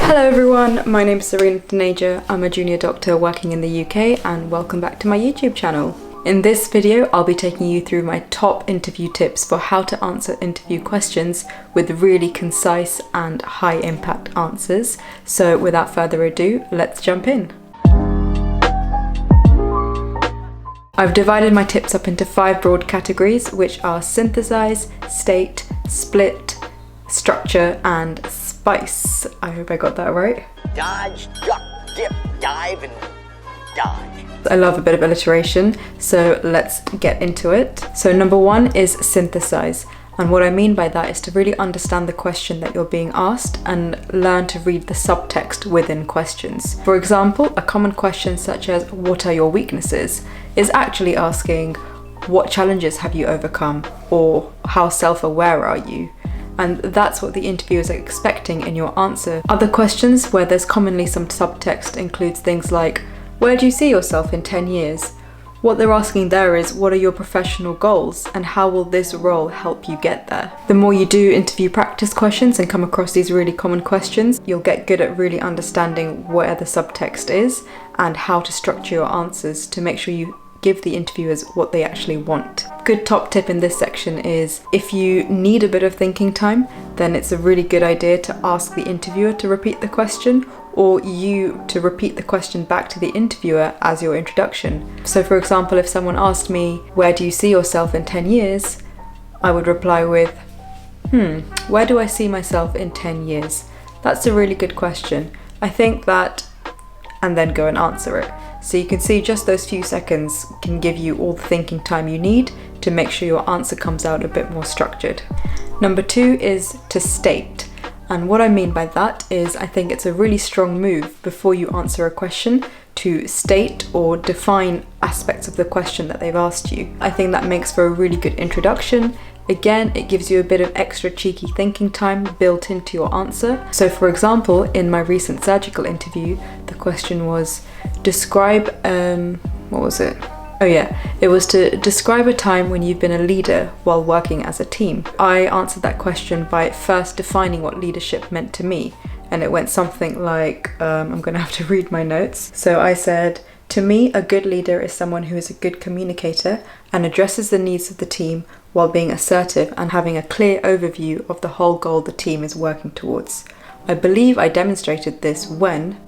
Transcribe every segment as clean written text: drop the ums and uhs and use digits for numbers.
Hello everyone, my name is Surina Taneja. I'm a junior doctor working in the UK and welcome back to my YouTube channel. In this video, I'll be taking you through my top interview tips for how to answer interview questions with really concise and high impact answers. So without further ado, let's jump in. I've divided my tips up into 5 broad categories, which are synthesize, state, split, structure, and spice. I hope I got that right. Dodge, duck, dip, dive, and dodge. I love a bit of alliteration, so let's get into it. So number 1 is synthesize. And what I mean by that is to really understand the question that you're being asked and learn to read the subtext within questions. For example, a common question such as, what are your weaknesses? Is actually asking, what challenges have you overcome? Or how self-aware are you? And that's what the interviewers are expecting in your answer. Other questions where there's commonly some subtext includes things like, where do you see yourself in 10 years? What they're asking there is, what are your professional goals and how will this role help you get there? The more you do interview practice questions and come across these really common questions, you'll get good at really understanding where the subtext is and how to structure your answers to make sure you give the interviewers what they actually want. Good top tip in this section is, if you need a bit of thinking time, then it's a really good idea to ask the interviewer to repeat the question, or you to repeat the question back to the interviewer as your introduction. So for example, if someone asked me, where do you see yourself in 10 years? I would reply with, where do I see myself in 10 years? That's a really good question. I think that, and then go and answer it. So you can see just those few seconds can give you all the thinking time you need to make sure your answer comes out a bit more structured. Number 2 is to state. And what I mean by that is, I think it's a really strong move before you answer a question to state or define aspects of the question that they've asked you. I think that makes for a really good introduction. Again, it gives you a bit of extra cheeky thinking time built into your answer. So for example, in my recent surgical interview, the question was, describe, what was it? Oh yeah, it was to describe a time when you've been a leader while working as a team. I answered that question by first defining what leadership meant to me. And it went something like, I'm gonna have to read my notes. So I said, to me, a good leader is someone who is a good communicator and addresses the needs of the team while being assertive and having a clear overview of the whole goal the team is working towards. I believe I demonstrated this when,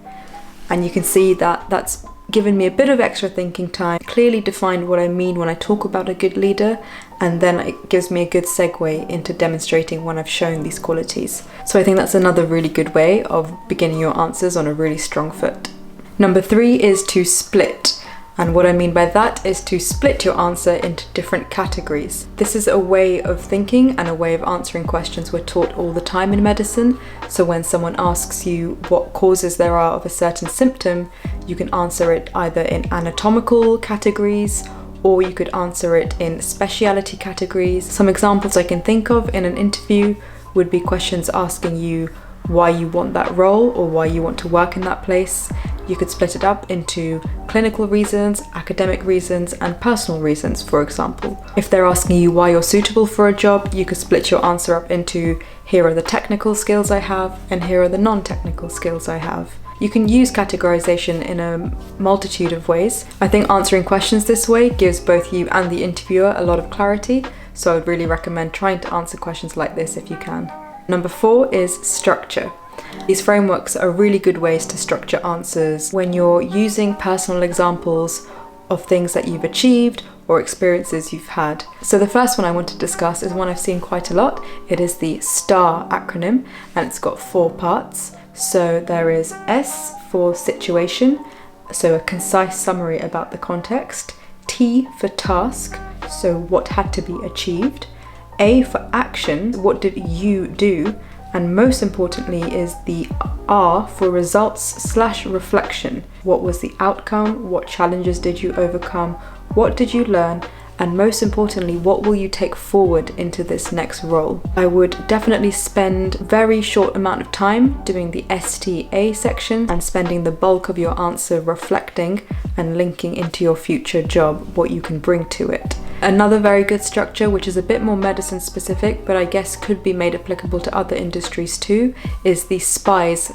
and you can see that that's given me a bit of extra thinking time, clearly defined what I mean when I talk about a good leader, and then it gives me a good segue into demonstrating when I've shown these qualities. So I think that's another really good way of beginning your answers on a really strong foot. Number 3 is to split. And what I mean by that is to split your answer into different categories. This is a way of thinking and a way of answering questions we're taught all the time in medicine. So when someone asks you what causes there are of a certain symptom, you can answer it either in anatomical categories, or you could answer it in speciality categories. Some examples I can think of in an interview would be questions asking you why you want that role or why you want to work in that place. You could split it up into clinical reasons, academic reasons, and personal reasons, for example. If they're asking you why you're suitable for a job, you could split your answer up into, here are the technical skills I have, and here are the non-technical skills I have. You can use categorization in a multitude of ways. I think answering questions this way gives both you and the interviewer a lot of clarity, so I would really recommend trying to answer questions like this if you can. Number 4 is structure. These frameworks are really good ways to structure answers when you're using personal examples of things that you've achieved or experiences you've had. So the first one I want to discuss is one I've seen quite a lot. It is the STAR acronym, and it's got 4 parts. So there is S for situation, so a concise summary about the context. T for task, so what had to be achieved. A for action, what did you do? And most importantly is the R for results/reflection. What was the outcome? What challenges did you overcome? What did you learn? And most importantly, what will you take forward into this next role? I would definitely spend a very short amount of time doing the STA section and spending the bulk of your answer reflecting and linking into your future job what you can bring to it. Another very good structure, which is a bit more medicine specific, but I guess could be made applicable to other industries too, is the SPiiice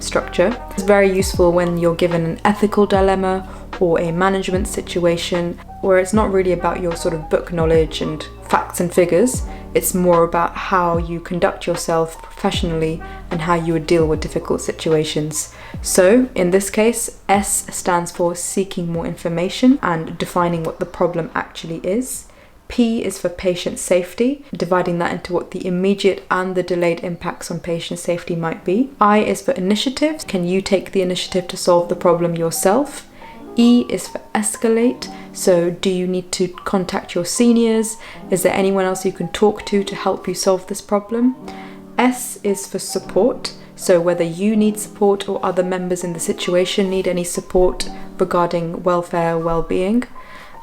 structure. It's very useful when you're given an ethical dilemma or a management situation where it's not really about your sort of book knowledge and facts and figures. It's more about how you conduct yourself professionally and how you would deal with difficult situations. So in this case, S stands for seeking more information and defining what the problem actually is. P is for patient safety, dividing that into what the immediate and the delayed impacts on patient safety might be. I is for initiative. Can you take the initiative to solve the problem yourself? E is for escalate. So do you need to contact your seniors? Is there anyone else you can talk to help you solve this problem? S is for support. So whether you need support or other members in the situation need any support regarding welfare, well-being.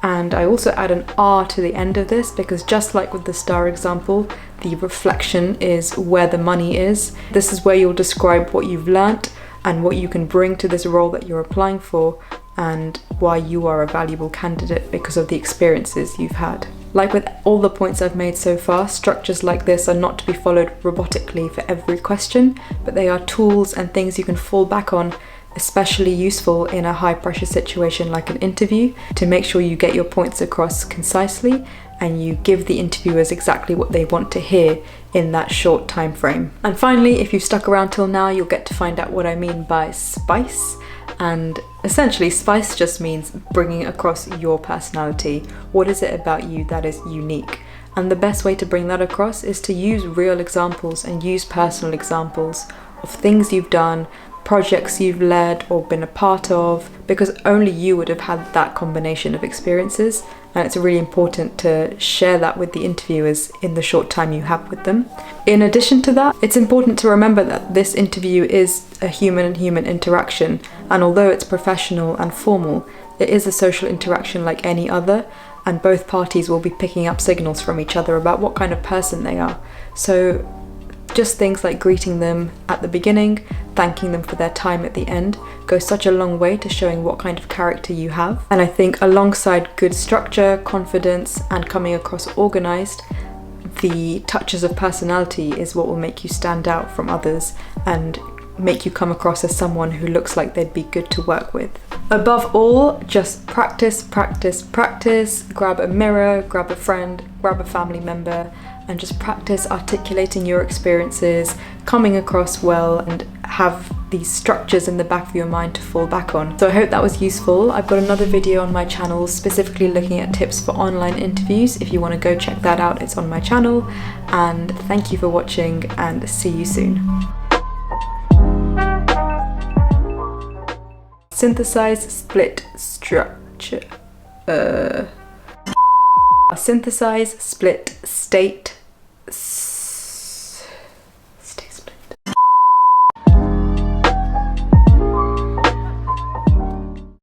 And I also add an R to the end of this because just like with the star example, the reflection is where the money is. This is where you'll describe what you've learnt and what you can bring to this role that you're applying for and why you are a valuable candidate because of the experiences you've had. Like with all the points I've made so far, structures like this are not to be followed robotically for every question, but they are tools and things you can fall back on, especially useful in a high pressure situation like an interview, to make sure you get your points across concisely and you give the interviewers exactly what they want to hear in that short time frame. And finally, if you've stuck around till now, you'll get to find out what I mean by spice. And essentially, spice just means bringing across your personality. What is it about you that is unique? And the best way to bring that across is to use real examples and use personal examples of things you've done, projects you've led or been a part of, because only you would have had that combination of experiences, and it's really important to share that with the interviewers in the short time you have with them. In addition to that, it's important to remember that this interview is a human-and-human interaction, and although it's professional and formal, it is a social interaction like any other, and both parties will be picking up signals from each other about what kind of person they are. So just things like greeting them at the beginning, thanking them for their time at the end, goes such a long way to showing what kind of character you have. And I think alongside good structure, confidence, and coming across organised, the touches of personality is what will make you stand out from others and make you come across as someone who looks like they'd be good to work with. Above all, just practice, practice, practice. Grab a mirror, grab a friend, grab a family member, and just practice articulating your experiences, coming across well, and have these structures in the back of your mind to fall back on. So I hope that was useful. I've got another video on my channel specifically looking at tips for online interviews. If you want to go check that out, it's on my channel. And thank you for watching, and see you soon. Synthesise, split, structure. Synthesise, split, state,